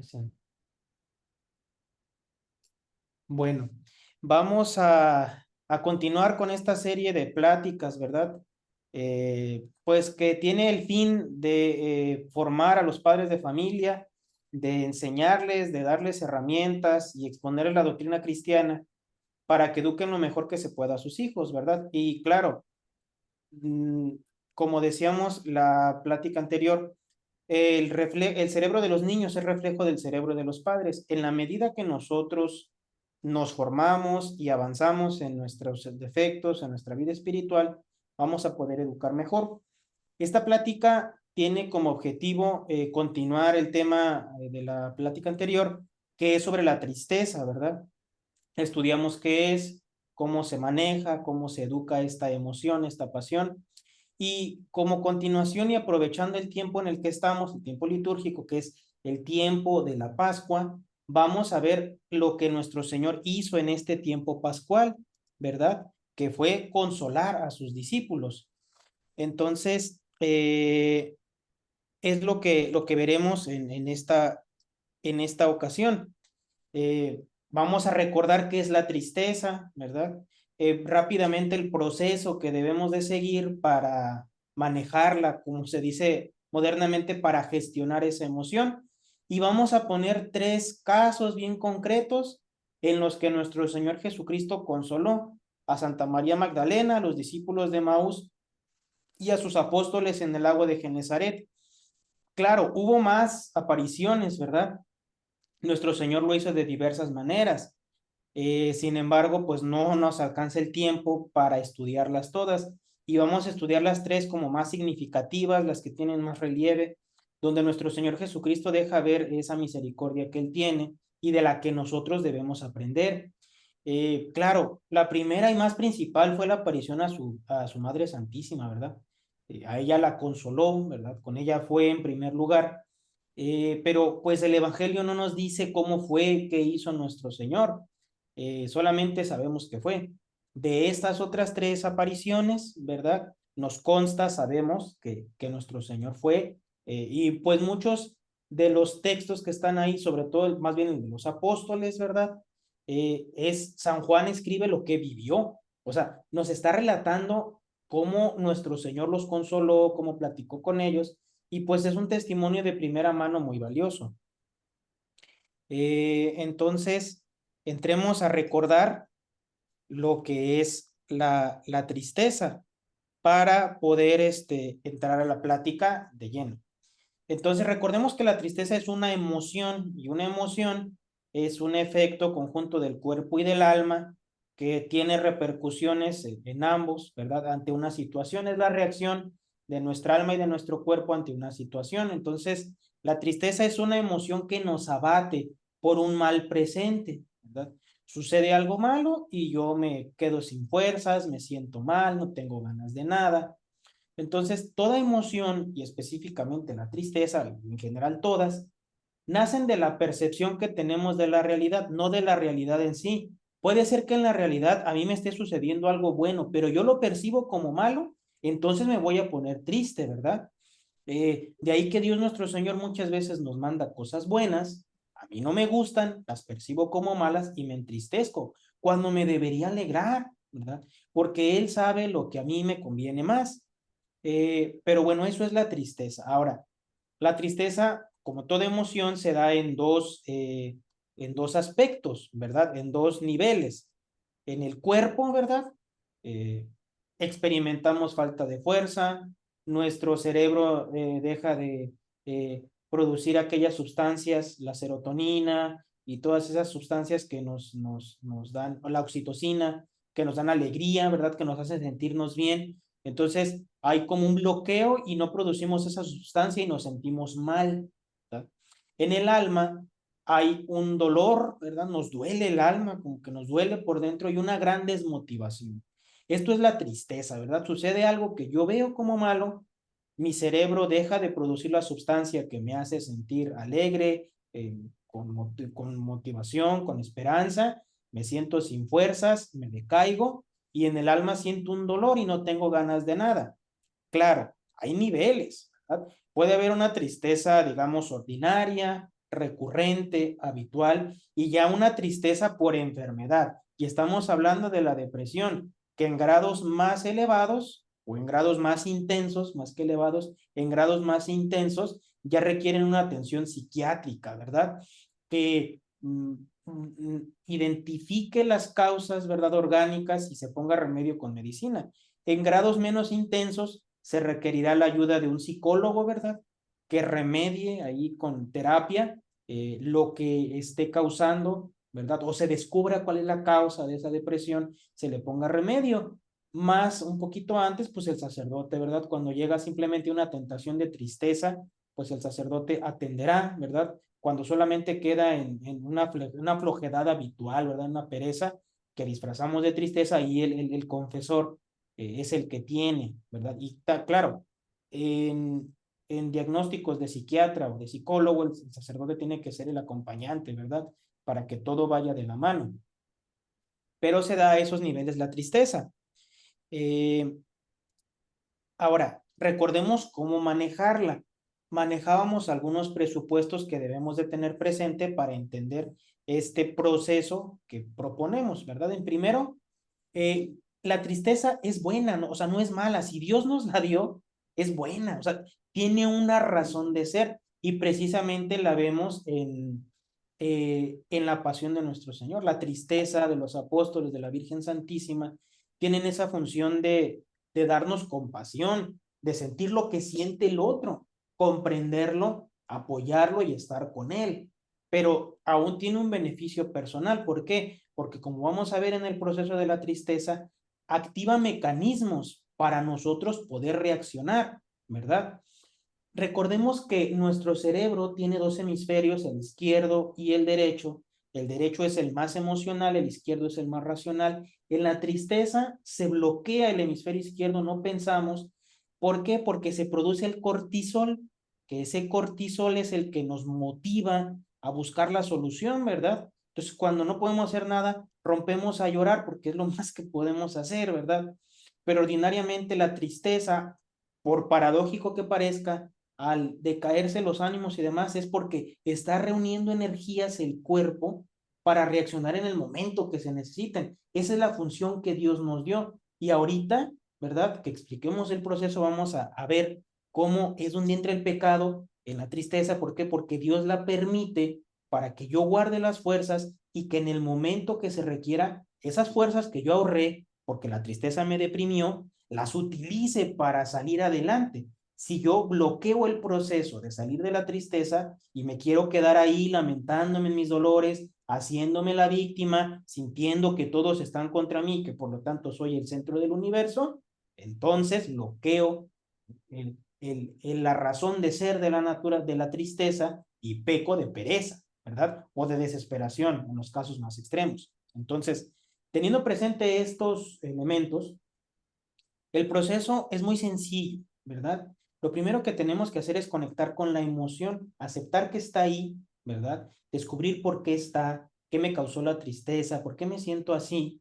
Presente. Bueno, vamos a continuar con esta serie de pláticas, ¿verdad? Pues que tiene el fin de formar a los padres de familia, de enseñarles, de darles herramientas y exponerles la doctrina cristiana para que eduquen lo mejor que se pueda a sus hijos, ¿verdad? Y claro, mm, como decíamos la plática anterior, el cerebro de los niños es reflejo del cerebro de los padres. En la medida que nosotros nos formamos y avanzamos en nuestros defectos, en nuestra vida espiritual, vamos a poder educar mejor. Esta plática tiene como objetivo continuar el tema de la plática anterior, que es sobre la tristeza, ¿verdad? Estudiamos qué es, cómo se maneja, cómo se educa esta emoción, esta pasión. Y como continuación y aprovechando el tiempo en el que estamos, el tiempo litúrgico, que es el tiempo de la Pascua, vamos a ver lo que nuestro Señor hizo en este tiempo pascual, ¿verdad? Que fue consolar a sus discípulos. Entonces, es lo que veremos en esta ocasión. Vamos a recordar qué es la tristeza, ¿verdad? Rápidamente el proceso que debemos de seguir para manejarla, como se dice modernamente, para gestionar esa emoción. Y vamos a poner tres casos bien concretos en los que nuestro Señor Jesucristo consoló a Santa María Magdalena, a los discípulos de Maús y a sus apóstoles en el lago de Genezaret. Claro, hubo más apariciones, ¿verdad? Nuestro Señor lo hizo de diversas maneras. Sin embargo, pues no nos alcanza el tiempo para estudiarlas todas y vamos a estudiar las tres como más significativas, las que tienen más relieve, donde nuestro Señor Jesucristo deja ver esa misericordia que Él tiene y de la que nosotros debemos aprender. Claro, la primera y más principal fue la aparición a su Madre Santísima, ¿verdad? A ella la consoló, ¿verdad? Con ella fue en primer lugar, pero pues el Evangelio no nos dice cómo fue, qué hizo nuestro Señor. Solamente sabemos que fue. De estas otras tres apariciones, ¿verdad? Nos consta, sabemos que nuestro Señor fue, y pues muchos de los textos que están ahí, sobre todo más bien el de los apóstoles, ¿verdad? Es San Juan escribe lo que vivió, o sea, nos está relatando cómo nuestro Señor los consoló, cómo platicó con ellos, y pues es un testimonio de primera mano muy valioso. Entonces, entremos a recordar lo que es la tristeza para poder entrar a la plática de lleno. Entonces, recordemos que la tristeza es una emoción y una emoción es un efecto conjunto del cuerpo y del alma que tiene repercusiones en ambos, ¿verdad? Ante una situación es la reacción de nuestra alma y de nuestro cuerpo ante una situación. Entonces, la tristeza es una emoción que nos abate por un mal presente, ¿verdad? Sucede algo malo y yo me quedo sin fuerzas, me siento mal, no tengo ganas de nada. Entonces, toda emoción, y específicamente la tristeza, en general todas, nacen de la percepción que tenemos de la realidad, no de la realidad en sí. Puede ser que en la realidad a mí me esté sucediendo algo bueno, pero yo lo percibo como malo, entonces me voy a poner triste, ¿verdad? De ahí que Dios nuestro Señor muchas veces nos manda cosas buenas, a mí no me gustan, las percibo como malas y me entristezco, cuando me debería alegrar, ¿verdad? Porque Él sabe lo que a mí me conviene más. Pero bueno, eso es la tristeza. Ahora, la tristeza, como toda emoción, se da en dos aspectos, ¿verdad? En dos niveles. En el cuerpo, ¿verdad? Eh, experimentamos falta de fuerza, nuestro cerebro deja de producir aquellas sustancias, la serotonina y todas esas sustancias que nos dan, o la oxitocina, que nos dan alegría, ¿verdad? Que nos hacen sentirnos bien. Entonces, hay como un bloqueo y no producimos esa sustancia y nos sentimos mal, ¿verdad? En el alma hay un dolor, ¿verdad? Nos duele el alma, como que nos duele por dentro y una gran desmotivación. Esto es la tristeza, ¿verdad? Sucede algo que yo veo como malo, mi cerebro deja de producir la sustancia que me hace sentir alegre, con motivación, con esperanza, me siento sin fuerzas, me decaigo y en el alma siento un dolor y no tengo ganas de nada. Claro, hay niveles, ¿verdad? Puede haber una tristeza, digamos, ordinaria, recurrente, habitual, y ya una tristeza por enfermedad. Y estamos hablando de la depresión, que en grados más elevados o en grados más intensos, más que elevados, en grados más intensos, ya requieren una atención psiquiátrica, ¿verdad? Que identifique las causas, ¿verdad? Orgánicas y se ponga remedio con medicina. En grados menos intensos se requerirá la ayuda de un psicólogo, ¿verdad? Que remedie ahí con terapia lo que esté causando, ¿verdad? O se descubra cuál es la causa de esa depresión, se le ponga remedio. Más un poquito antes, pues el sacerdote, ¿verdad? Cuando llega simplemente una tentación de tristeza, pues el sacerdote atenderá, ¿verdad? Cuando solamente queda en una flojedad habitual, ¿verdad? Una pereza que disfrazamos de tristeza y el confesor es el que tiene, ¿verdad? Y está claro, en diagnósticos de psiquiatra o de psicólogo, el sacerdote tiene que ser el acompañante, ¿verdad? Para que todo vaya de la mano. Pero se da a esos niveles la tristeza. Ahora, recordemos cómo manejarla. Manejábamos algunos presupuestos que debemos de tener presente para entender este proceso que proponemos, ¿verdad? En primero, eh, la tristeza es buena, ¿no? O sea, no es mala. Si Dios nos la dio, es buena, o sea, tiene una razón de ser y precisamente la vemos en la pasión de nuestro Señor. La tristeza de los apóstoles, de la Virgen Santísima, tienen esa función de darnos compasión, de sentir lo que siente el otro, comprenderlo, apoyarlo y estar con él. Pero aún tiene un beneficio personal. ¿Por qué? Porque como vamos a ver en el proceso de la tristeza, activa mecanismos para nosotros poder reaccionar, ¿verdad? Recordemos que nuestro cerebro tiene dos hemisferios, el izquierdo y el derecho. El derecho es el más emocional, el izquierdo es el más racional. En la tristeza se bloquea el hemisferio izquierdo, no pensamos. ¿Por qué? Porque se produce el cortisol, que ese cortisol es el que nos motiva a buscar la solución, ¿verdad? Entonces, cuando no podemos hacer nada, rompemos a llorar porque es lo más que podemos hacer, ¿verdad? Pero ordinariamente la tristeza, por paradójico que parezca, al decaerse los ánimos y demás, es porque está reuniendo energías el cuerpo para reaccionar en el momento que se necesiten. Esa es la función que Dios nos dio. Y ahorita, ¿verdad? Que expliquemos el proceso, vamos a ver cómo es donde entra el pecado en la tristeza. ¿Por qué? Porque Dios la permite para que yo guarde las fuerzas y que en el momento que se requiera, esas fuerzas que yo ahorré, porque la tristeza me deprimió, las utilice para salir adelante. Si yo bloqueo el proceso de salir de la tristeza y me quiero quedar ahí lamentándome en mis dolores, haciéndome la víctima, sintiendo que todos están contra mí, que por lo tanto soy el centro del universo, entonces bloqueo la razón de ser de de la tristeza y peco de pereza, ¿verdad? O de desesperación en los casos más extremos. Entonces, teniendo presente estos elementos, el proceso es muy sencillo, ¿verdad? Lo primero que tenemos que hacer es conectar con la emoción, aceptar que está ahí, ¿verdad? Descubrir por qué está, qué me causó la tristeza, por qué me siento así.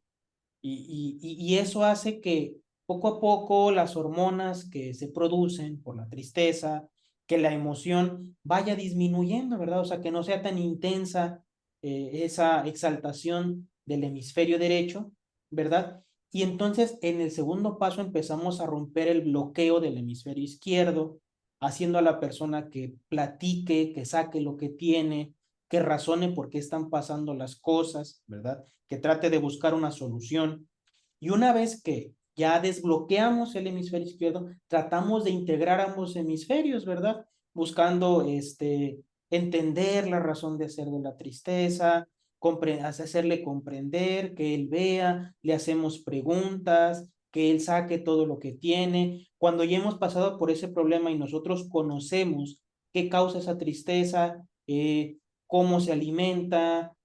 Y eso hace que poco a poco las hormonas que se producen por la tristeza, que la emoción vaya disminuyendo, ¿verdad? O sea, que no sea tan intensa esa exaltación del hemisferio derecho, ¿verdad? Y entonces en el segundo paso empezamos a romper el bloqueo del hemisferio izquierdo, haciendo a la persona que platique, que saque lo que tiene, que razone por qué están pasando las cosas, ¿verdad? Que trate de buscar una solución. Y una vez que ya desbloqueamos el hemisferio izquierdo, tratamos de integrar ambos hemisferios, ¿verdad? Buscando entender la razón de ser de la tristeza, hacerle comprender, que él vea, le hacemos preguntas, que él saque todo lo que tiene. Cuando ya hemos pasado por ese problema y nosotros conocemos qué causa esa tristeza, cómo se alimenta,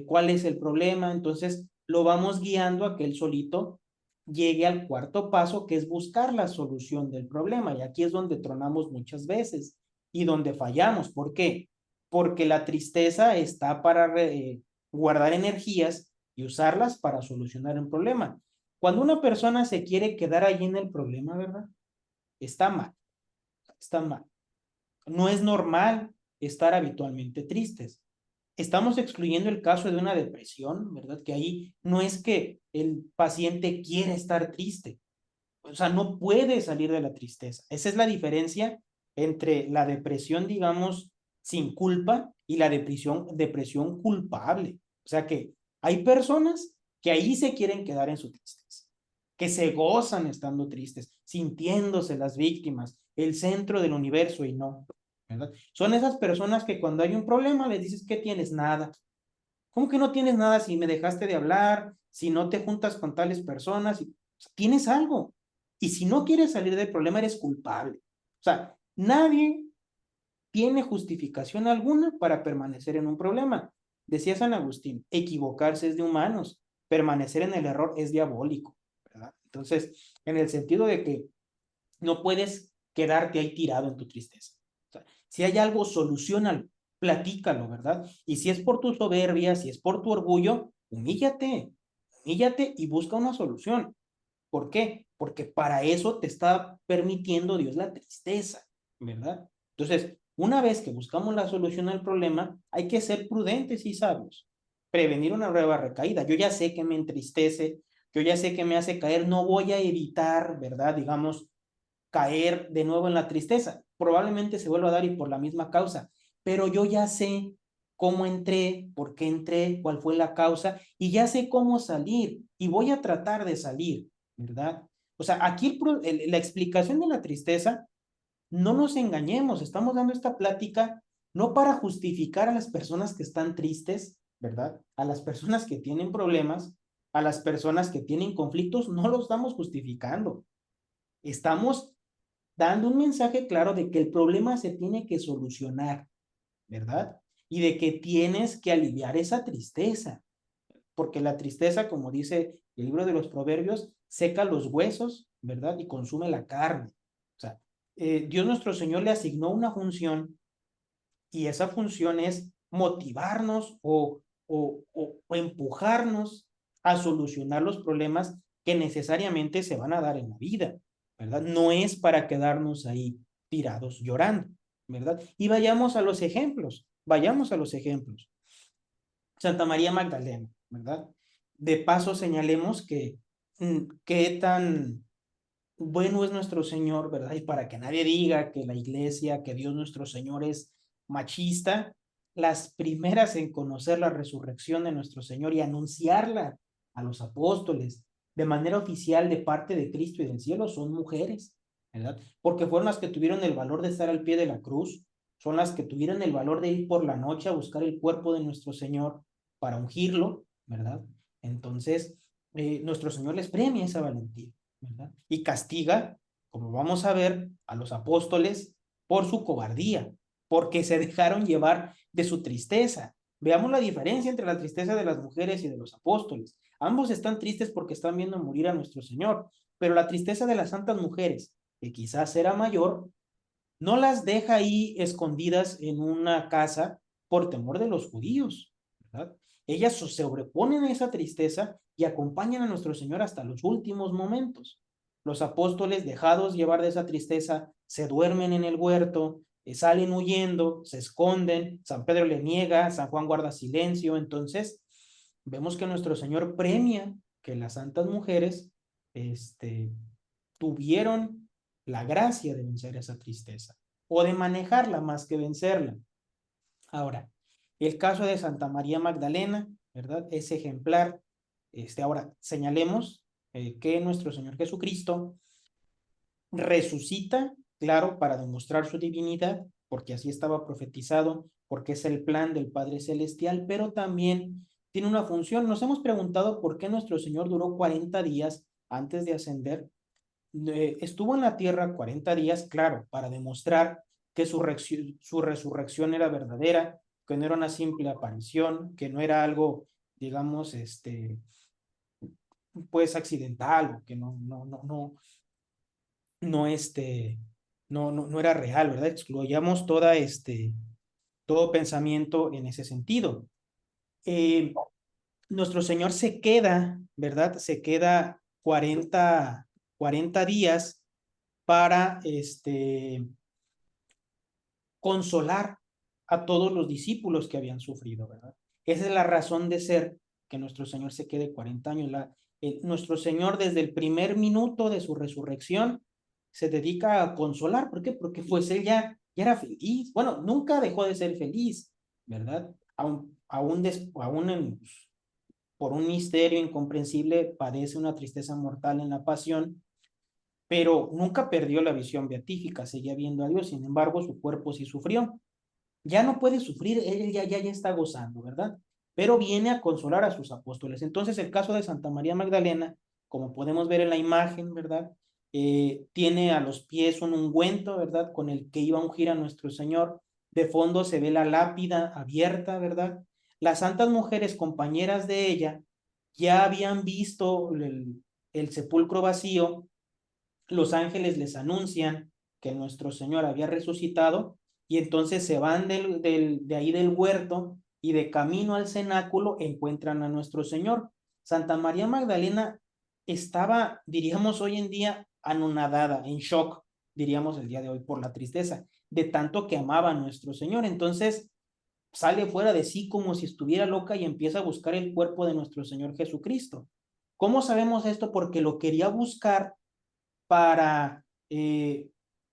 cuál es el problema, entonces lo vamos guiando a que él solito llegue al cuarto paso, que es buscar la solución del problema. Y aquí es donde tronamos muchas veces y donde fallamos. ¿Por qué? Porque la tristeza está para guardar energías y usarlas para solucionar un problema. Cuando una persona se quiere quedar ahí en el problema, ¿verdad? Está mal, está mal. No es normal estar habitualmente tristes. Estamos excluyendo el caso de una depresión, ¿verdad? Que ahí no es que el paciente quiere estar triste, o sea, no puede salir de la tristeza. Esa es la diferencia entre la depresión, digamos, sin culpa y la depresión culpable. O sea que hay personas que ahí se quieren quedar en su tristeza, que se gozan estando tristes, sintiéndose las víctimas, el centro del universo y no, ¿verdad? Son esas personas que cuando hay un problema les dices, ¿qué tienes? Nada. ¿Cómo que no tienes nada si me dejaste de hablar, si no te juntas con tales personas? O sea, tienes algo. Y si no quieres salir del problema, eres culpable. O sea, nadie tiene justificación alguna para permanecer en un problema. Decía San Agustín, equivocarse es de humanos, permanecer en el error es diabólico, ¿verdad? Entonces, en el sentido de que no puedes quedarte ahí tirado en tu tristeza. O sea, si hay algo, solucionalo, platícalo, ¿verdad? Y si es por tu soberbia, si es por tu orgullo, humíllate, humíllate y busca una solución. ¿Por qué? Porque para eso te está permitiendo Dios la tristeza, ¿verdad? Entonces, una vez que buscamos la solución al problema, hay que ser prudentes y sabios. Prevenir una nueva recaída. Yo ya sé que me entristece, yo ya sé que me hace caer, no voy a evitar, ¿verdad? Digamos, caer de nuevo en la tristeza. Probablemente se vuelva a dar y por la misma causa, pero yo ya sé cómo entré, por qué entré, cuál fue la causa y ya sé cómo salir y voy a tratar de salir, ¿verdad? O sea, aquí la explicación de la tristeza, no nos engañemos, estamos dando esta plática no para justificar a las personas que están tristes, ¿verdad? A las personas que tienen problemas, a las personas que tienen conflictos, no lo estamos justificando. Estamos dando un mensaje claro de que el problema se tiene que solucionar, ¿verdad? Y de que tienes que aliviar esa tristeza, porque la tristeza, como dice el libro de los Proverbios, seca los huesos, ¿verdad? Y consume la carne. O sea, Dios nuestro Señor le asignó una función y esa función es motivarnos o empujarnos a solucionar los problemas que necesariamente se van a dar en la vida, ¿verdad? No es para quedarnos ahí tirados llorando, ¿verdad? Y vayamos a los ejemplos. Santa María Magdalena, ¿verdad? De paso señalemos que qué tan bueno es nuestro Señor, ¿verdad? Y para que nadie diga que la iglesia, que Dios nuestro Señor es machista, las primeras en conocer la resurrección de nuestro Señor y anunciarla a los apóstoles de manera oficial de parte de Cristo y del cielo son mujeres, ¿verdad? Porque fueron las que tuvieron el valor de estar al pie de la cruz, son las que tuvieron el valor de ir por la noche a buscar el cuerpo de nuestro Señor para ungirlo, ¿verdad? Entonces, nuestro Señor les premia esa valentía, ¿verdad? Y castiga, como vamos a ver, a los apóstoles por su cobardía, porque se dejaron llevar de su tristeza. Veamos la diferencia entre la tristeza de las mujeres y de los apóstoles. Ambos están tristes porque están viendo morir a nuestro Señor, pero la tristeza de las santas mujeres, que quizás era mayor, no las deja ahí escondidas en una casa por temor de los judíos, ¿verdad? Ellas se sobreponen a esa tristeza y acompañan a nuestro Señor hasta los últimos momentos. Los apóstoles, dejados llevar de esa tristeza, se duermen en el huerto, salen huyendo, se esconden, San Pedro le niega, San Juan guarda silencio. Entonces, vemos que nuestro Señor premia que las santas mujeres tuvieron la gracia de vencer esa tristeza o de manejarla más que vencerla. Ahora, el caso de Santa María Magdalena, ¿verdad? Es ejemplar. Ahora, señalemos que nuestro Señor Jesucristo resucita, claro, para demostrar su divinidad, porque así estaba profetizado, porque es el plan del Padre Celestial, pero también tiene una función. Nos hemos preguntado por qué nuestro Señor duró 40 días antes de ascender. Estuvo en la tierra 40 días, claro, para demostrar que su resurrección era verdadera, que no era una simple aparición, que no era algo, digamos, pues accidental, o que no, no era real, ¿verdad? Excluyamos todo pensamiento en ese sentido. Eh, Nuestro Señor se queda, ¿verdad? Se queda 40 días para consolar. a todos los discípulos que habían sufrido, ¿verdad? Esa es la razón de ser que nuestro Señor se quede 40 años. Nuestro Señor desde el primer minuto de su resurrección se dedica a consolar. ¿Por qué? Porque pues él ya era feliz. Bueno, nunca dejó de ser feliz, ¿verdad? Por un misterio incomprensible padece una tristeza mortal en la pasión, pero nunca perdió la visión beatífica, seguía viendo a Dios. Sin embargo, su cuerpo sí sufrió. Ya no puede sufrir, él ya está gozando, ¿verdad? Pero viene a consolar a sus apóstoles. Entonces, el caso de Santa María Magdalena, como podemos ver en la imagen, ¿verdad? Tiene a los pies un ungüento, ¿verdad? Con el que iba a ungir a nuestro Señor. De fondo se ve la lápida abierta, ¿verdad? Las santas mujeres compañeras de ella ya habían visto el sepulcro vacío. Los ángeles les anuncian que nuestro Señor había resucitado y entonces se van de ahí del huerto y de camino al cenáculo encuentran a nuestro Señor. Santa María Magdalena estaba, diríamos hoy en día, anonadada, en shock, diríamos el día de hoy, por la tristeza, de tanto que amaba a nuestro Señor. Entonces sale fuera de sí como si estuviera loca y empieza a buscar el cuerpo de nuestro Señor Jesucristo. ¿Cómo sabemos esto? Porque lo quería buscar para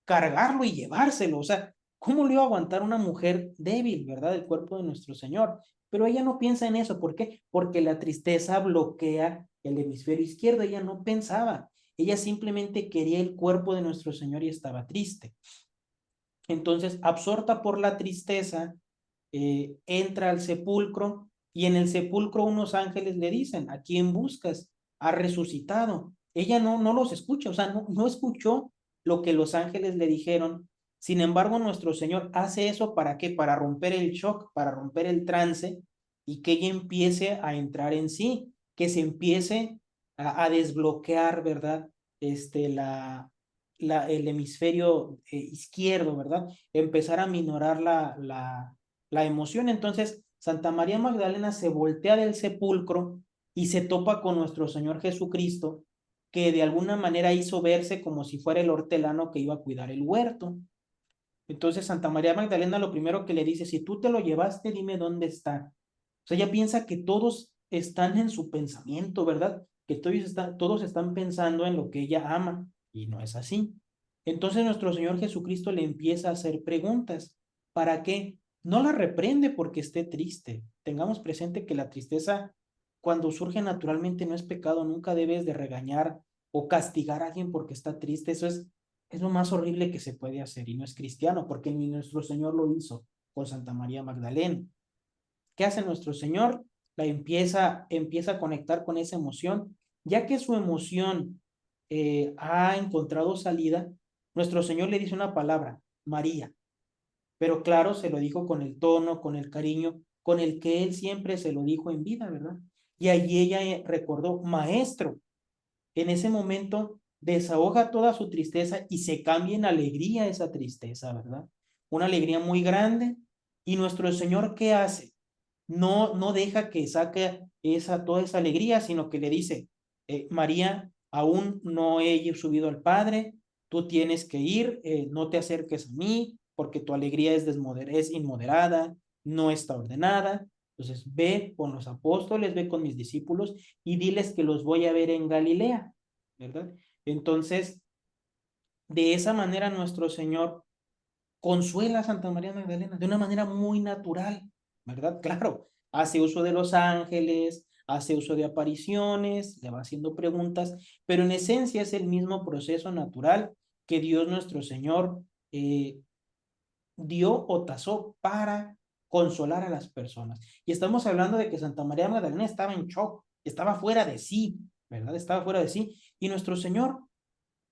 cargarlo y llevárselo. O sea, ¿cómo le iba a aguantar una mujer débil, verdad? El cuerpo de nuestro Señor. Pero ella no piensa en eso. ¿Por qué? Porque la tristeza bloquea el hemisferio izquierdo. Ella no pensaba. Ella simplemente quería el cuerpo de nuestro Señor y estaba triste. Entonces, absorta por la tristeza, entra al sepulcro y en el sepulcro unos ángeles le dicen, ¿a quién buscas? Ha resucitado. Ella no los escucha, o sea, no escuchó lo que los ángeles le dijeron. Sin embargo, nuestro Señor hace eso ¿para qué? Para romper el shock, para romper el trance y que ella empiece a entrar en sí, que se empiece a desbloquear, ¿verdad? El hemisferio izquierdo, ¿verdad? Empezar a minorar la emoción. Entonces, Santa María Magdalena se voltea del sepulcro y se topa con nuestro Señor Jesucristo, que de alguna manera hizo verse como si fuera el hortelano que iba a cuidar el huerto. Entonces, Santa María Magdalena lo primero que le dice, si tú te lo llevaste, dime dónde está. O sea, ella piensa que todos están en su pensamiento, ¿verdad? Que todos están pensando en lo que ella ama, y no es así. Entonces nuestro Señor Jesucristo le empieza a hacer preguntas. ¿Para qué? No la reprende porque esté triste. Tengamos presente que la tristeza, cuando surge naturalmente, no es pecado. Nunca debes de regañar o castigar a alguien porque está triste. Eso es lo más horrible que se puede hacer y no es cristiano, porque ni nuestro Señor lo hizo con Santa María Magdalena. ¿Qué hace nuestro Señor? Empieza a conectar con esa emoción, ya que su emoción ha encontrado salida. Nuestro Señor le dice una palabra, María, pero claro, se lo dijo con el tono, con el cariño, con el que Él siempre se lo dijo en vida, ¿verdad? Y allí ella recordó, Maestro. En ese momento desahoga toda su tristeza y se cambia en alegría esa tristeza, ¿verdad? Una alegría muy grande. ¿Y nuestro Señor qué hace? No deja que saque toda esa alegría, sino que le dice, María, aún no he subido al Padre, tú tienes que ir, no te acerques a mí, porque tu alegría es inmoderada, no está ordenada. Entonces ve con los apóstoles, ve con mis discípulos y diles que los voy a ver en Galilea, ¿verdad? Entonces, de esa manera nuestro Señor consuela a Santa María Magdalena de una manera muy natural, ¿verdad? Claro, hace uso de los ángeles, hace uso de apariciones, le va haciendo preguntas, pero en esencia es el mismo proceso natural que Dios nuestro Señor dio o tasó para consolar a las personas. Y estamos hablando de que Santa María Magdalena estaba en shock, estaba fuera de sí, ¿verdad? Estaba fuera de sí. Y nuestro Señor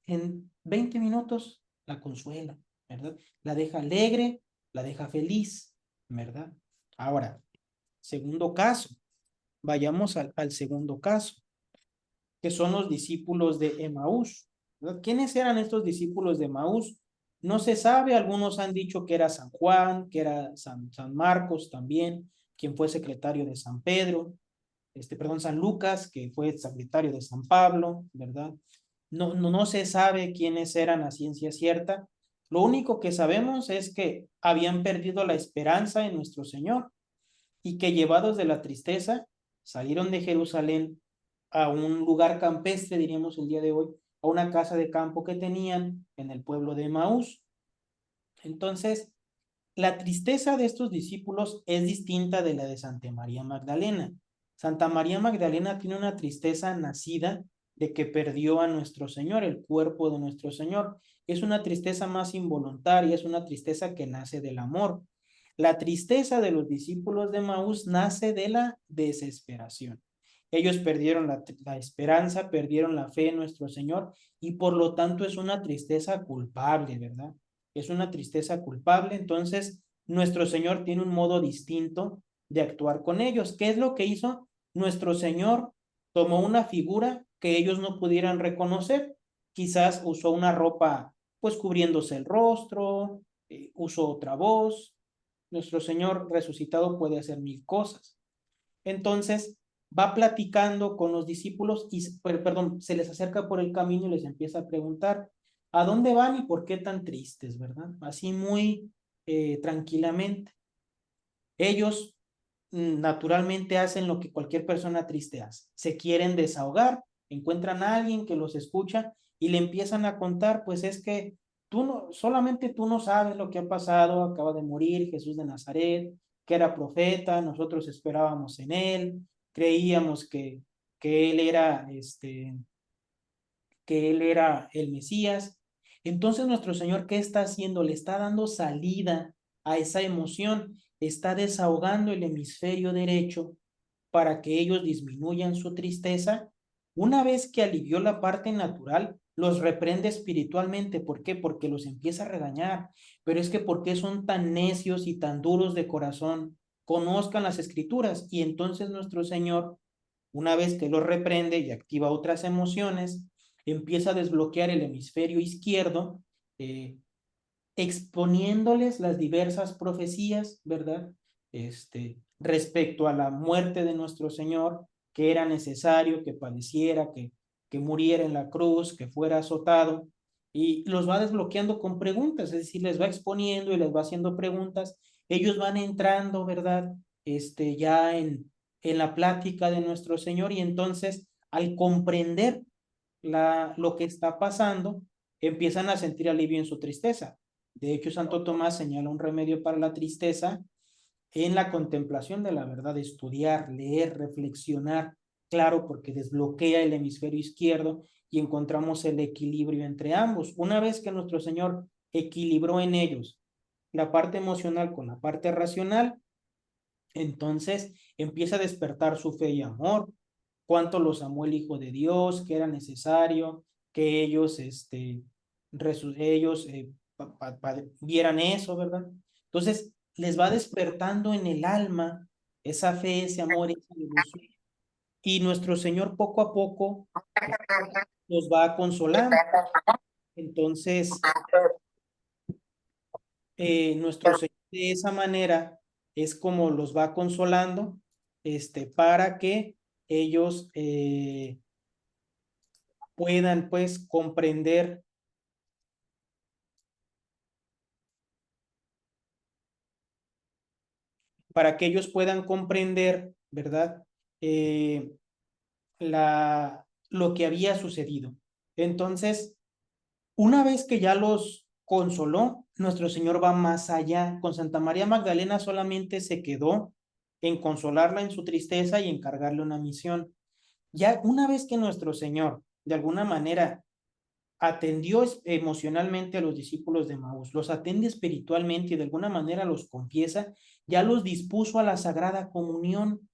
en 20 minutos la consuela, ¿verdad? La deja alegre, la deja feliz, ¿verdad? Ahora, segundo caso, vayamos al segundo caso, que son los discípulos de Emaús, ¿verdad? ¿Quiénes eran estos discípulos de Emaús? No se sabe, algunos han dicho que era San Juan, que era San Marcos también, quien fue secretario de San Pedro, perdón, San Lucas, que fue secretario de San Pablo, ¿verdad? No se sabe quiénes eran a ciencia cierta, Lo único que sabemos es que habían perdido la esperanza en nuestro Señor y que llevados de la tristeza salieron de Jerusalén a un lugar campestre, diríamos el día de hoy, a una casa de campo que tenían en el pueblo de Emaús. Entonces, la tristeza de estos discípulos es distinta de la de Santa María Magdalena. Santa María Magdalena tiene una tristeza nacida de que perdió a nuestro Señor, el cuerpo de nuestro Señor. Es una tristeza más involuntaria, es una tristeza que nace del amor. La tristeza de los discípulos de Maús nace de la desesperación. Ellos perdieron la esperanza, perdieron la fe en nuestro Señor y por lo tanto es una tristeza culpable, ¿verdad? Es una tristeza culpable, entonces nuestro Señor tiene un modo distinto de actuar con ellos. ¿Qué es lo que hizo? Nuestro Señor tomó una figura que ellos no pudieran reconocer, quizás usó una ropa pues cubriéndose el rostro, usó otra voz. Nuestro Señor resucitado puede hacer mil cosas. Entonces va platicando con los discípulos y, perdón, se les acerca por el camino y les empieza a preguntar, ¿a dónde van y por qué tan tristes, verdad? Así muy tranquilamente. Ellos naturalmente hacen lo que cualquier persona triste hace. Se quieren desahogar, encuentran a alguien que los escucha y le empiezan a contar, pues es que tú no, solamente tú no sabes lo que ha pasado, acaba de morir Jesús de Nazaret, que era profeta, nosotros esperábamos en él, creíamos que él era que él era el Mesías. Entonces nuestro Señor, ¿qué está haciendo? Le está dando salida a esa emoción, está desahogando el hemisferio derecho para que ellos disminuyan su tristeza. Una vez que alivió la parte natural, los reprende espiritualmente. ¿Por qué? Porque los empieza a regañar. Pero es que ¿por qué son tan necios y tan duros de corazón? Conozcan las escrituras. Y entonces nuestro Señor, una vez que los reprende y activa otras emociones, empieza a desbloquear el hemisferio izquierdo, exponiéndoles las diversas profecías, ¿verdad? Respecto a la muerte de nuestro Señor, que era necesario que padeciera, que muriera en la cruz, que fuera azotado, y los va desbloqueando con preguntas, es decir, les va exponiendo y les va haciendo preguntas, ellos van entrando, ¿verdad? Ya en la plática de nuestro Señor, y entonces al comprender lo que está pasando, empiezan a sentir alivio en su tristeza. De hecho, Santo Tomás señala un remedio para la tristeza en la contemplación de la verdad, estudiar, leer, reflexionar, claro, porque desbloquea el hemisferio izquierdo y encontramos el equilibrio entre ambos. Una vez que nuestro Señor equilibró en ellos la parte emocional con la parte racional, entonces empieza a despertar su fe y amor, cuánto los amó el Hijo de Dios, que era necesario que ellos, ellos vieran eso, ¿verdad? Entonces les va despertando en el alma esa fe, ese amor, esa devoción, y nuestro Señor poco a poco los va consolando. Entonces, nuestro Señor de esa manera es como los va consolando, para que ellos puedan pues comprender, para que ellos puedan comprender, ¿verdad? Eh, lo que había sucedido. Entonces, una vez que ya los consoló, nuestro Señor va más allá. Con Santa María Magdalena solamente se quedó en consolarla en su tristeza y encargarle una misión. Ya una vez que nuestro Señor, de alguna manera, atendió emocionalmente a los discípulos de Maús, los atiende espiritualmente y de alguna manera los confiesa, ya los dispuso a la Sagrada Comunión.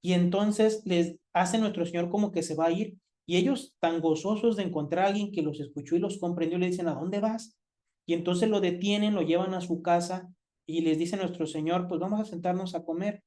Y entonces les hace nuestro Señor como que se va a ir y ellos tan gozosos de encontrar a alguien que los escuchó y los comprendió, le dicen, ¿a dónde vas? Y entonces lo detienen, lo llevan a su casa y les dice nuestro Señor, pues vamos a sentarnos a comer.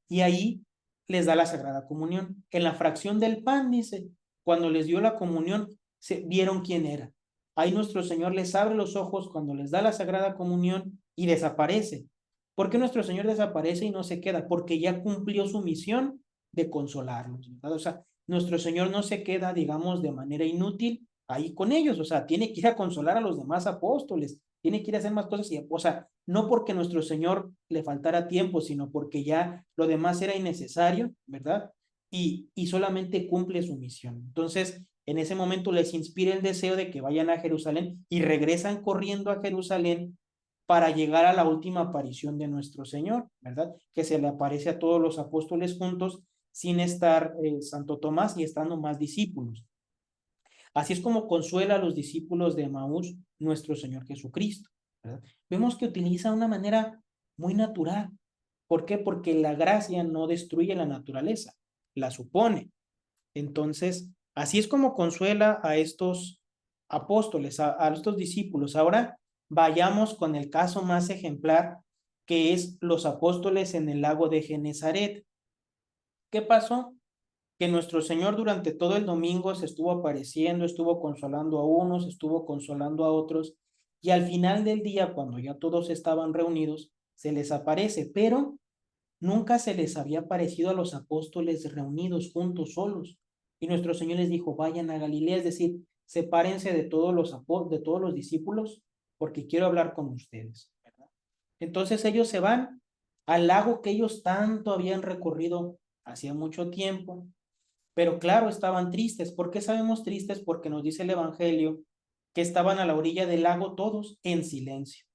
Y ahí les da la Sagrada Comunión. En la fracción del pan, dice, cuando les dio la comunión, se vieron quién era. Ahí nuestro Señor les abre los ojos cuando les da la Sagrada Comunión y desaparece. ¿Por qué nuestro Señor desaparece y no se queda? Porque ya cumplió su misión de consolarlos, ¿verdad? O sea, nuestro Señor no se queda, digamos, de manera inútil ahí con ellos, o sea, tiene que ir a consolar a los demás apóstoles, tiene que ir a hacer más cosas, y, o sea, no porque nuestro Señor le faltara tiempo, sino porque ya lo demás era innecesario, ¿verdad? Y solamente cumple su misión. Entonces, en ese momento les inspira el deseo de que vayan a Jerusalén y regresan corriendo a Jerusalén para llegar a la última aparición de nuestro Señor, ¿verdad? Que se le aparece a todos los apóstoles juntos sin estar Santo Tomás y estando más discípulos. Así es como consuela a los discípulos de Emaús nuestro Señor Jesucristo, ¿verdad? Vemos que utiliza una manera muy natural. ¿Por qué? Porque la gracia no destruye la naturaleza, la supone. Entonces, así es como consuela a estos apóstoles, a estos discípulos. Ahora vayamos con el caso más ejemplar, que es los apóstoles en el lago de Genezaret. ¿Qué pasó? Que nuestro Señor durante todo el domingo se estuvo apareciendo, estuvo consolando a unos, estuvo consolando a otros, y al final del día, cuando ya todos estaban reunidos, se les aparece, pero nunca se les había aparecido a los apóstoles reunidos juntos solos. Y nuestro Señor les dijo, vayan a Galilea, es decir, sepárense de de todos los discípulos, porque quiero hablar con ustedes, ¿verdad? Entonces ellos se van al lago que ellos tanto habían recorrido hacía mucho tiempo, pero claro, estaban tristes. ¿Por qué sabemos tristes? Porque nos dice el Evangelio que estaban a la orilla del lago todos en silencio.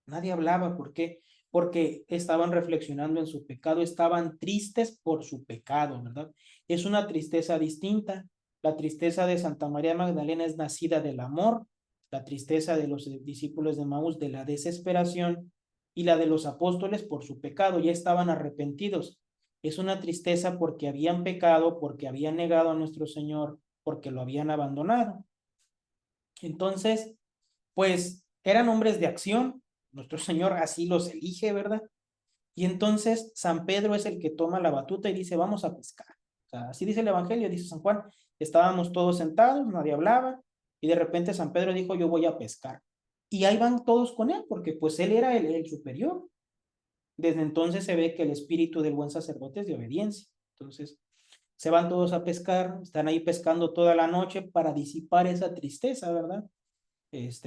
Nadie hablaba. ¿Por qué? Porque estaban reflexionando en su pecado, estaban tristes por su pecado, ¿verdad? Es una tristeza distinta. La tristeza de Santa María Magdalena es nacida del amor, la tristeza de los discípulos de Maús de la desesperación, y la de los apóstoles por su pecado, ya estaban arrepentidos. Es una tristeza porque habían pecado, porque habían negado a nuestro Señor, porque lo habían abandonado. Entonces, pues eran hombres de acción, nuestro Señor así los elige, ¿verdad? Y entonces San Pedro es el que toma la batuta y dice, vamos a pescar. O sea, así dice el Evangelio, dice San Juan, estábamos todos sentados, nadie hablaba, y de repente San Pedro dijo, yo voy a pescar. Y ahí van todos con él, porque pues él era el superior. Desde entonces se ve que el espíritu del buen sacerdote es de obediencia. Entonces, se van todos a pescar, están ahí pescando toda la noche para disipar esa tristeza, ¿verdad?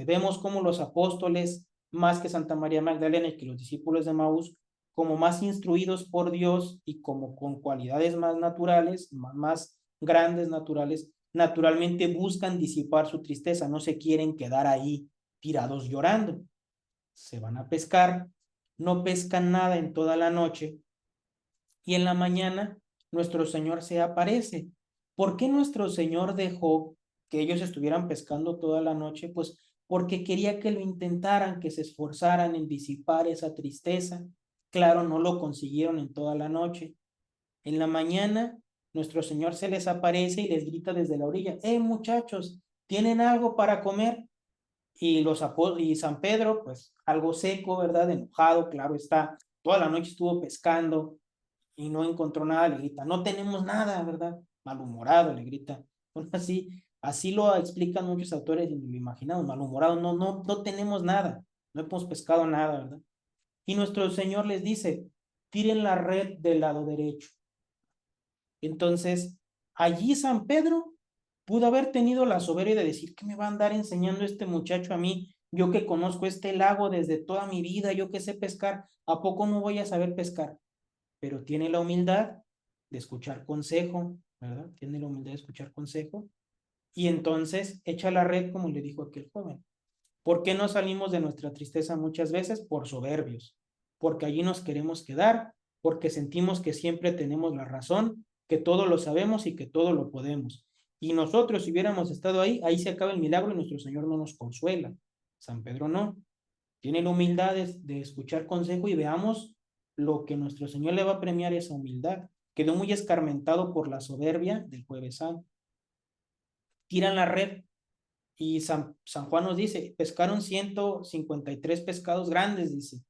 Vemos como los apóstoles, más que Santa María Magdalena y que los discípulos de Maús, como más instruidos por Dios y como con cualidades más naturales, más grandes naturales, naturalmente buscan disipar su tristeza, no se quieren quedar ahí tirados llorando. Se van a pescar, no pescan nada en toda la noche y en la mañana nuestro Señor se aparece. ¿Por qué nuestro Señor dejó que ellos estuvieran pescando toda la noche? Pues porque quería que lo intentaran, que se esforzaran en disipar esa tristeza. Claro, no lo consiguieron en toda la noche. En la mañana, nuestro Señor se les aparece y les grita desde la orilla, muchachos, ¿tienen algo para comer? Y San Pedro, pues algo seco, ¿verdad? Enojado, claro está. Toda la noche estuvo pescando y no encontró nada, le grita, no tenemos nada, ¿verdad? Malhumorado, le grita. Bueno, así lo explican muchos autores y lo imaginamos, malhumorado, no tenemos nada, no hemos pescado nada, ¿verdad? Y nuestro Señor les dice, tiren la red del lado derecho. Entonces, allí San Pedro pudo haber tenido la soberbia de decir, ¿qué me va a andar enseñando este muchacho a mí? Yo que conozco este lago desde toda mi vida, yo que sé pescar, ¿a poco no voy a saber pescar? Pero tiene la humildad de escuchar consejo, ¿verdad? Tiene la humildad de escuchar consejo y entonces echa la red como le dijo aquel joven. ¿Por qué no salimos de nuestra tristeza muchas veces? Por soberbios, porque allí nos queremos quedar, porque sentimos que siempre tenemos la razón, que todo lo sabemos y que todo lo podemos. Y nosotros, si hubiéramos estado ahí, ahí se acaba el milagro y nuestro Señor no nos consuela. San Pedro no. Tiene la humildad de escuchar consejo y veamos lo que nuestro Señor le va a premiar esa humildad. Quedó muy escarmentado por la soberbia del Jueves Santo. Tiran la red y San Juan nos dice, pescaron 153 pescados grandes, dice.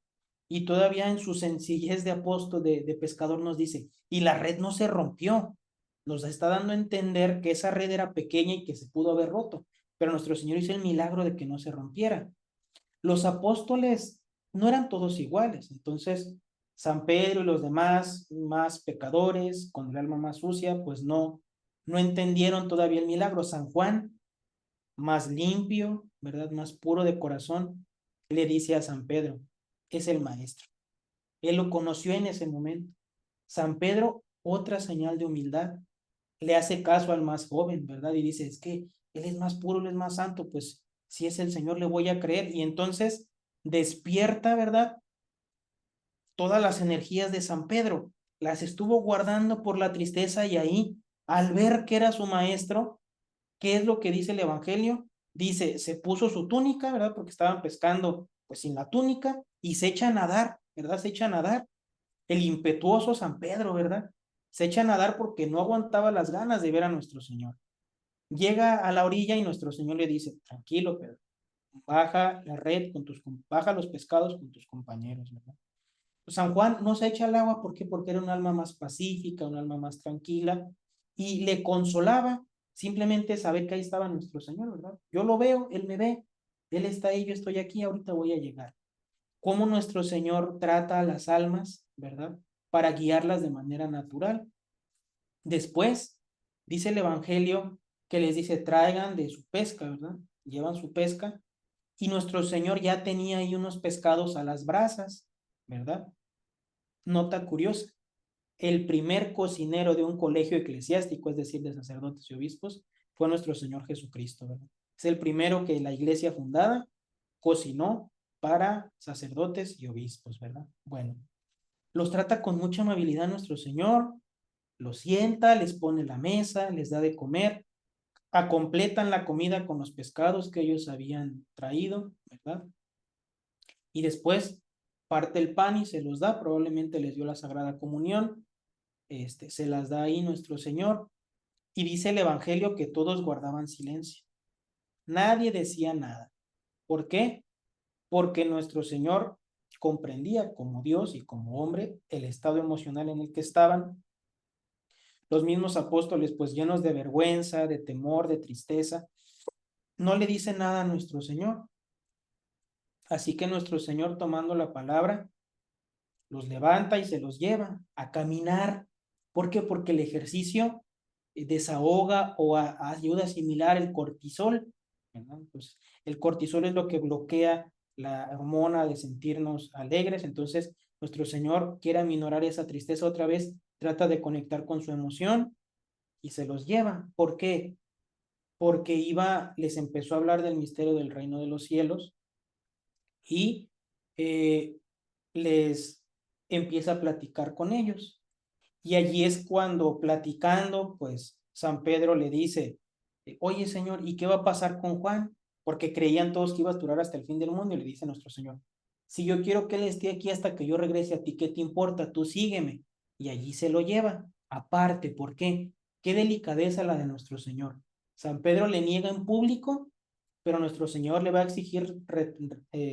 Y todavía en su sencillez de apóstol, de pescador, nos dice, y la red no se rompió. Nos está dando a entender que esa red era pequeña y que se pudo haber roto. Pero nuestro Señor hizo el milagro de que no se rompiera. Los apóstoles no eran todos iguales. Entonces, San Pedro y los demás, más pecadores, con el alma más sucia, pues no entendieron todavía el milagro. San Juan, más limpio, ¿verdad? Más puro de corazón, le dice a San Pedro, es el maestro. Él lo conoció en ese momento. San Pedro, otra señal de humildad, le hace caso al más joven, ¿verdad? Y dice, es que él es más puro, él es más santo, pues si es el Señor le voy a creer. Y entonces despierta, ¿verdad? Todas las energías de San Pedro, las estuvo guardando por la tristeza y ahí, al ver que era su maestro, ¿qué es lo que dice el Evangelio? Dice, se puso su túnica, ¿verdad? Porque estaban pescando pues sin la túnica y se echa a nadar, ¿verdad? Se echa a nadar. El impetuoso San Pedro, ¿verdad? Se echa a nadar porque no aguantaba las ganas de ver a nuestro Señor. Llega a la orilla y nuestro Señor le dice, tranquilo, Pedro, baja la red baja los pescados con tus compañeros, ¿verdad? Pues San Juan no se echa al agua, ¿por qué? Porque era un alma más pacífica, un alma más tranquila, y le consolaba simplemente saber que ahí estaba nuestro Señor, ¿verdad? Yo lo veo, Él me ve, Él está ahí, yo estoy aquí, ahorita voy a llegar. Cómo nuestro Señor trata a las almas, ¿verdad? Para guiarlas de manera natural. Después, dice el Evangelio que les dice, traigan de su pesca, ¿verdad? Llevan su pesca, y nuestro Señor ya tenía ahí unos pescados a las brasas, ¿verdad? Nota curiosa, el primer cocinero de un colegio eclesiástico, es decir, de sacerdotes y obispos, fue nuestro Señor Jesucristo, ¿verdad? Es el primero que la iglesia fundada cocinó para sacerdotes y obispos, ¿verdad? Bueno, los trata con mucha amabilidad nuestro Señor, los sienta, les pone la mesa, les da de comer, completan la comida con los pescados que ellos habían traído, ¿verdad? Y después parte el pan y se los da, probablemente les dio la Sagrada Comunión, se las da ahí nuestro Señor, y dice el Evangelio que todos guardaban silencio. Nadie decía nada. ¿Por qué? Porque nuestro Señor comprendía como Dios y como hombre el estado emocional en el que estaban. Los mismos apóstoles, pues llenos de vergüenza, de temor, de tristeza, no le dicen nada a nuestro Señor. Así que nuestro Señor, tomando la palabra, los levanta y se los lleva a caminar. ¿Por qué? Porque el ejercicio desahoga o ayuda a asimilar el cortisol, ¿verdad? Pues el cortisol es lo que bloquea la hormona de sentirnos alegres, entonces nuestro Señor quiere aminorar esa tristeza otra vez, trata de conectar con su emoción y se los lleva. ¿Por qué? Porque les empezó a hablar del misterio del reino de los cielos y eh, les empieza a platicar con ellos. Y allí es cuando platicando, pues San Pedro le dice, oye Señor, ¿y qué va a pasar con Juan? Porque creían todos que iba a durar hasta el fin del mundo y le dice nuestro Señor, si yo quiero que él esté aquí hasta que yo regrese a ti, ¿qué te importa? Tú sígueme. Y allí se lo lleva. Aparte, ¿por qué? Qué delicadeza la de nuestro Señor. San Pedro le niega en público, pero nuestro Señor le va a exigir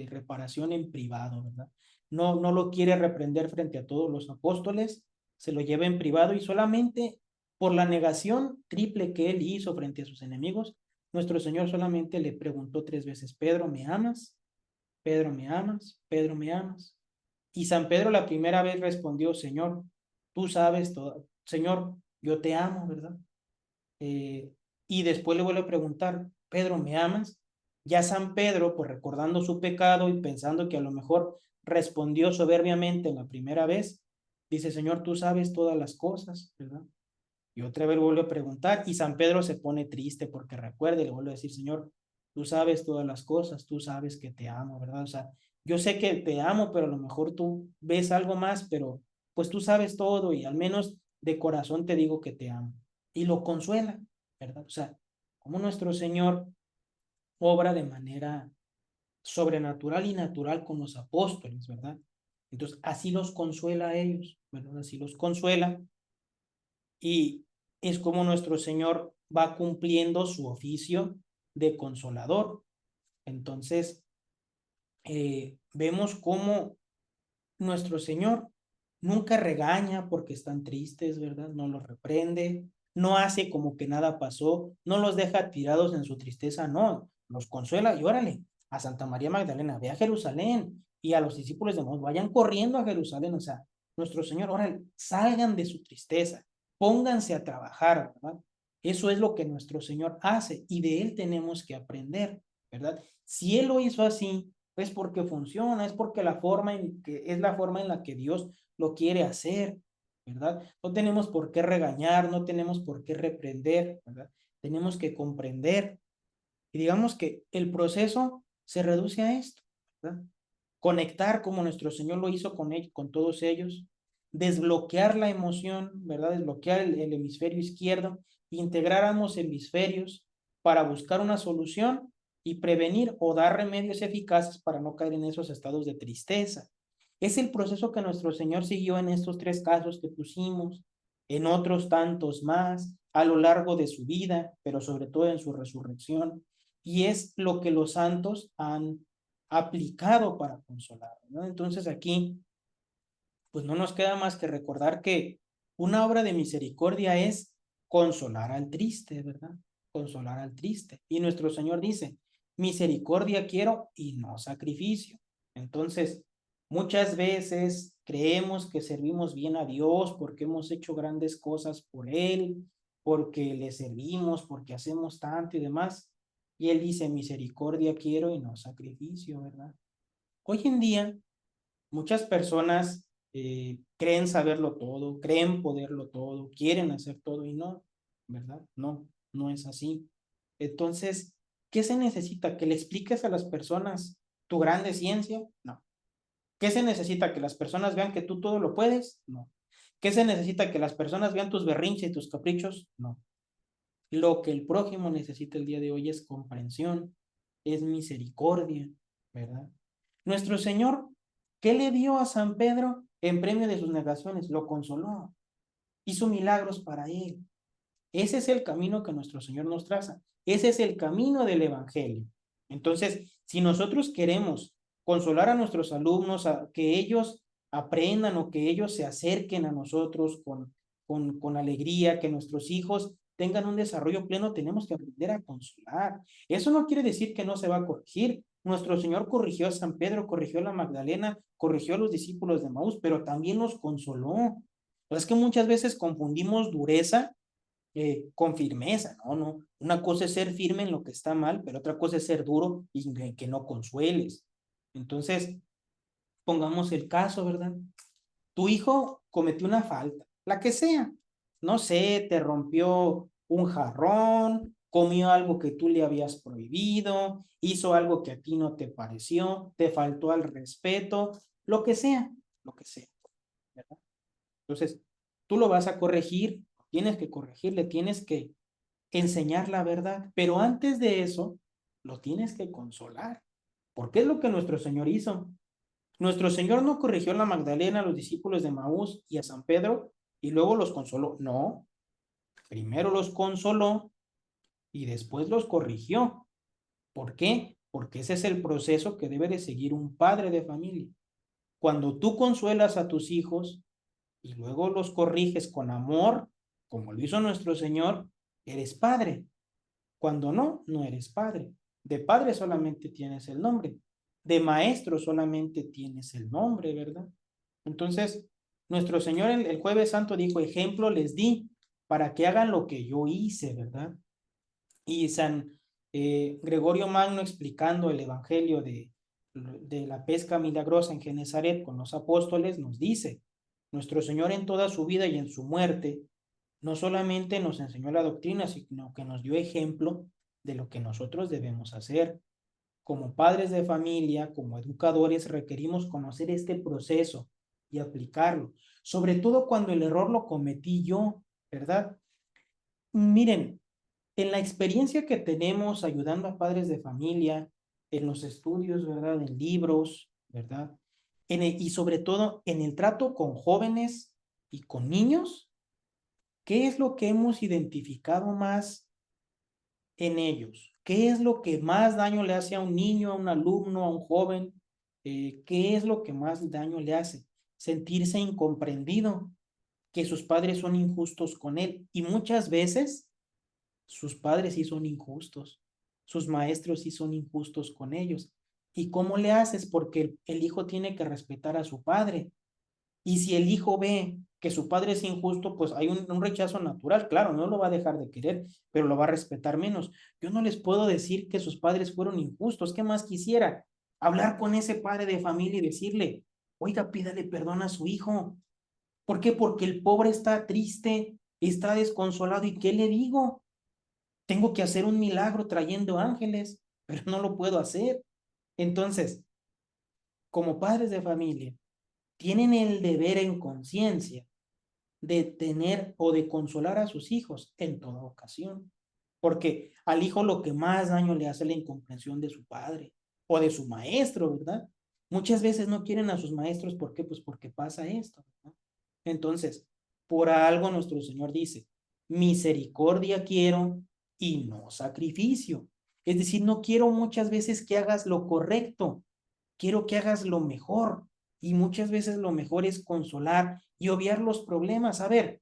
reparación en privado, ¿verdad? No lo quiere reprender frente a todos los apóstoles, se lo lleva en privado y solamente por la negación triple que él hizo frente a sus enemigos, nuestro Señor solamente le preguntó 3 veces, Pedro, ¿me amas? Pedro, ¿me amas? Pedro, ¿me amas? Y San Pedro la primera vez respondió, Señor, tú sabes todo, Señor, yo te amo, ¿verdad? Y después le vuelve a preguntar, Pedro, ¿me amas? Ya San Pedro, pues recordando su pecado y pensando que a lo mejor respondió soberbiamente en la primera vez, dice, Señor, tú sabes todas las cosas, ¿verdad? Y otra vez vuelve a preguntar y San Pedro se pone triste porque recuerda y le vuelve a decir, Señor, tú sabes todas las cosas, tú sabes que te amo, ¿verdad? O sea, yo sé que te amo, pero a lo mejor tú ves algo más, pero pues tú sabes todo y al menos de corazón te digo que te amo. Y lo consuela, ¿verdad? O sea, como nuestro Señor obra de manera sobrenatural y natural con los apóstoles, ¿verdad? Entonces, así los consuela a ellos, ¿verdad? Así los consuela y es como nuestro Señor va cumpliendo su oficio de consolador. Entonces, vemos cómo nuestro Señor nunca regaña porque están tristes, ¿verdad? No los reprende, no hace como que nada pasó, no los deja tirados en su tristeza, no, los consuela y órale, a Santa María Magdalena, ve a Jerusalén y a los discípulos de Maús, vayan corriendo a Jerusalén, o sea, nuestro Señor, órale, salgan de su tristeza, pónganse a trabajar, ¿verdad? Eso es lo que nuestro Señor hace y de Él tenemos que aprender, ¿verdad? Si Él lo hizo así, es porque funciona, es porque es la forma en la que Dios lo quiere hacer, ¿verdad? No tenemos por qué regañar, no tenemos por qué reprender, ¿verdad? Tenemos que comprender. Y digamos que el proceso se reduce a esto, ¿verdad? Conectar como nuestro Señor lo hizo con todos ellos, desbloquear la emoción, ¿verdad? Desbloquear el hemisferio izquierdo, integrar ambos hemisferios para buscar una solución y prevenir o dar remedios eficaces para no caer en esos estados de tristeza. Es el proceso que nuestro Señor siguió en estos 3 casos que pusimos, en otros tantos más, a lo largo de su vida, pero sobre todo en su resurrección. Y es lo que los santos han aplicado para consolar, ¿no? Entonces aquí, pues no nos queda más que recordar que una obra de misericordia es consolar al triste, ¿verdad? Consolar al triste. Y nuestro Señor dice, misericordia quiero y no sacrificio. Entonces, muchas veces creemos que servimos bien a Dios porque hemos hecho grandes cosas por Él, porque le servimos, porque hacemos tanto y demás. Y Él dice, misericordia quiero y no sacrificio, ¿verdad? Hoy en día, muchas personas creen saberlo todo, creen poderlo todo, quieren hacer todo y no, ¿verdad? No, no es así. Entonces, ¿qué se necesita? ¿Que le expliques a las personas tu grande ciencia? No. ¿Qué se necesita? ¿Que las personas vean que tú todo lo puedes? No. ¿Qué se necesita? ¿Que las personas vean tus berrinches y tus caprichos? No. Lo que el prójimo necesita el día de hoy es comprensión, es misericordia, ¿verdad? Nuestro Señor, ¿qué le dio a San Pedro en premio de sus negaciones? Lo consoló, hizo milagros para él. Ese es el camino que nuestro Señor nos traza. Ese es el camino del Evangelio. Entonces, si nosotros queremos consolar a nuestros alumnos, a que ellos aprendan o que ellos se acerquen a nosotros con alegría, que nuestros hijos tengan un desarrollo pleno, tenemos que aprender a consolar. Eso no quiere decir que no se va a corregir. Nuestro Señor corrigió a San Pedro, corrigió a la Magdalena, corrigió a los discípulos de Maús, pero también los consoló. Es que muchas veces confundimos dureza con firmeza, ¿no? No. Una cosa es ser firme en lo que está mal, pero otra cosa es ser duro y que no consueles. Entonces, pongamos el caso, ¿verdad? Tu hijo cometió una falta, la que sea. No sé, te rompió un jarrón, comió algo que tú le habías prohibido, hizo algo que a ti no te pareció, te faltó al respeto, lo que sea, ¿verdad? Entonces, tú lo vas a corregir, tienes que corregirle, tienes que enseñar la verdad, pero antes de eso, lo tienes que consolar, porque es lo que nuestro Señor hizo. Nuestro Señor no corrigió a la Magdalena, a los discípulos de Maús y a San Pedro y luego los consoló. No, primero los consoló y después los corrigió. ¿Por qué? Porque ese es el proceso que debe de seguir un padre de familia. Cuando tú consuelas a tus hijos y luego los corriges con amor, como lo hizo nuestro Señor, eres padre. Cuando no, no eres padre. De padre solamente tienes el nombre. De maestro solamente tienes el nombre, ¿verdad? Entonces, nuestro Señor el Jueves Santo dijo, ejemplo les di para que hagan lo que yo hice, ¿verdad? Y San Gregorio Magno explicando el Evangelio de la pesca milagrosa en Genezaret con los apóstoles nos dice, nuestro Señor en toda su vida y en su muerte no solamente nos enseñó la doctrina, sino que nos dio ejemplo de lo que nosotros debemos hacer. Como padres de familia, como educadores, requerimos conocer este proceso y aplicarlo, sobre todo cuando el error lo cometí yo, ¿verdad? Miren, en la experiencia que tenemos ayudando a padres de familia, en los estudios, ¿verdad? En libros, ¿verdad? Y sobre todo en el trato con jóvenes y con niños, ¿qué es lo que hemos identificado más en ellos? ¿Qué es lo que más daño le hace a un niño, a un alumno, a un joven? ¿Qué es lo que más daño le hace? Sentirse incomprendido, que sus padres son injustos con él. Y muchas veces sus padres sí son injustos, sus maestros sí son injustos con ellos. ¿Y cómo le haces? Porque el hijo tiene que respetar a su padre. Y si el hijo ve que su padre es injusto, pues hay un rechazo natural, claro, no lo va a dejar de querer, pero lo va a respetar menos. Yo no les puedo decir que sus padres fueron injustos, ¿qué más quisiera? Hablar con ese padre de familia y decirle, oiga, pídale perdón a su hijo. ¿Por qué? Porque el pobre está triste, está desconsolado. ¿Y qué le digo? Tengo que hacer un milagro trayendo ángeles, pero no lo puedo hacer. Entonces, como padres de familia, tienen el deber en conciencia de tener o de consolar a sus hijos en toda ocasión. Porque al hijo lo que más daño le hace la incomprensión de su padre o de su maestro, ¿verdad? Muchas veces no quieren a sus maestros, ¿por qué? Pues porque pasa esto, ¿verdad? Entonces, por algo nuestro Señor dice, misericordia quiero y no sacrificio. Es decir, no quiero muchas veces que hagas lo correcto, quiero que hagas lo mejor. Y muchas veces lo mejor es consolar y obviar los problemas. A ver,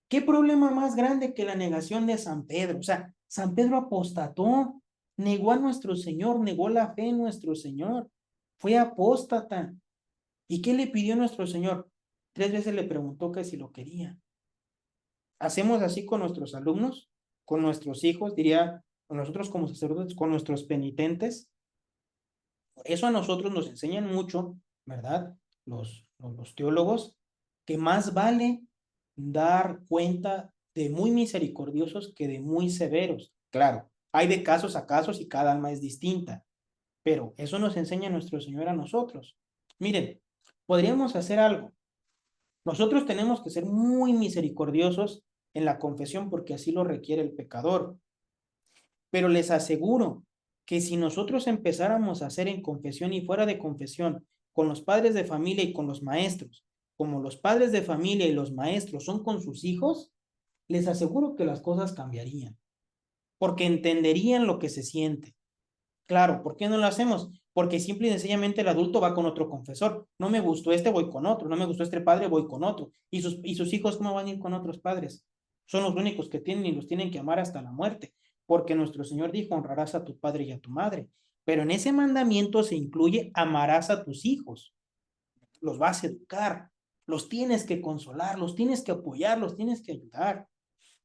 ¿qué problema más grande que la negación de San Pedro? O sea, San Pedro apostató, negó a nuestro Señor, negó la fe en nuestro Señor, fue apóstata. ¿Y qué le pidió nuestro Señor? 3 veces le preguntó que si lo quería. ¿Hacemos así con nuestros alumnos, con nuestros hijos, diría, con nosotros como sacerdotes, con nuestros penitentes? Eso a nosotros nos enseñan mucho, ¿verdad? Los teólogos, que más vale dar cuenta de muy misericordiosos que de muy severos. Claro, hay de casos a casos y cada alma es distinta, pero eso nos enseña nuestro Señor a nosotros. Miren, podríamos hacer algo. Nosotros tenemos que ser muy misericordiosos en la confesión porque así lo requiere el pecador. Pero les aseguro que si nosotros empezáramos a hacer en confesión y fuera de confesión con los padres de familia y con los maestros, como los padres de familia y los maestros son con sus hijos, les aseguro que las cosas cambiarían, porque entenderían lo que se siente. Claro, ¿por qué no lo hacemos? Porque simple y sencillamente el adulto va con otro confesor. No me gustó este, voy con otro. No me gustó este padre, voy con otro. ¿Y sus hijos cómo van a ir con otros padres? Son los únicos que tienen y los tienen que amar hasta la muerte. Porque nuestro Señor dijo, honrarás a tu padre y a tu madre. Pero en ese mandamiento se incluye, amarás a tus hijos. Los vas a educar. Los tienes que consolar, los tienes que apoyar, los tienes que ayudar.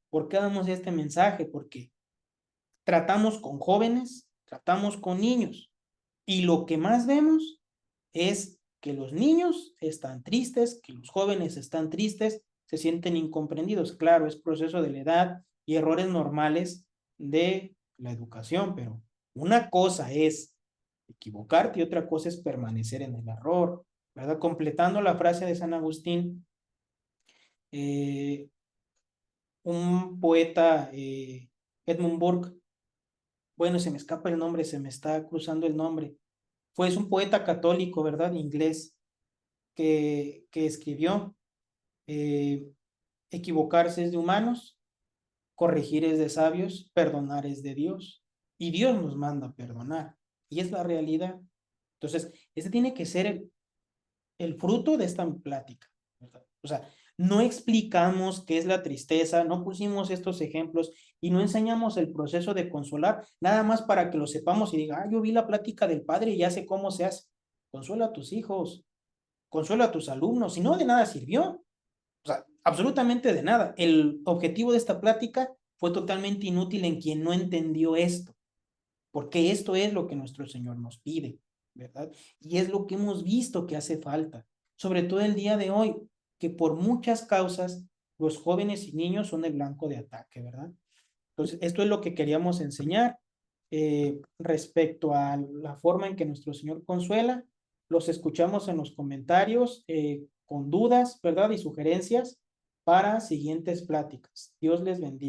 ¿Por qué damos este mensaje? Porque tratamos con jóvenes, tratamos con niños. Y lo que más vemos es que los niños están tristes, que los jóvenes están tristes, se sienten incomprendidos. Claro, es proceso de la edad y errores normales de la educación, pero una cosa es equivocarte y otra cosa es permanecer en el error, ¿verdad? Completando la frase de San Agustín, eh, un poeta, Edmund Burke, bueno, se me escapa el nombre, se me está cruzando el nombre, es un poeta católico, ¿verdad? Inglés, que escribió, eh, equivocarse es de humanos, corregir es de sabios, perdonar es de Dios. Y Dios nos manda a perdonar. Y es la realidad. Entonces, ese tiene que ser el fruto de esta plática, ¿verdad? O sea, no explicamos qué es la tristeza, no pusimos estos ejemplos y no enseñamos el proceso de consolar, nada más para que lo sepamos y diga, yo vi la plática del padre y ya sé cómo se hace. Consuela a tus hijos, consuela a tus alumnos, si no, de nada sirvió. O sea, absolutamente de nada. El objetivo de esta plática fue totalmente inútil en quien no entendió esto, porque esto es lo que nuestro Señor nos pide, ¿verdad? Y es lo que hemos visto que hace falta, sobre todo el día de hoy, que por muchas causas los jóvenes y niños son el blanco de ataque, ¿verdad? Entonces, esto es lo que queríamos enseñar respecto a la forma en que nuestro Señor consuela. Los escuchamos en los comentarios con dudas, ¿verdad? Y sugerencias para siguientes pláticas. Dios les bendiga.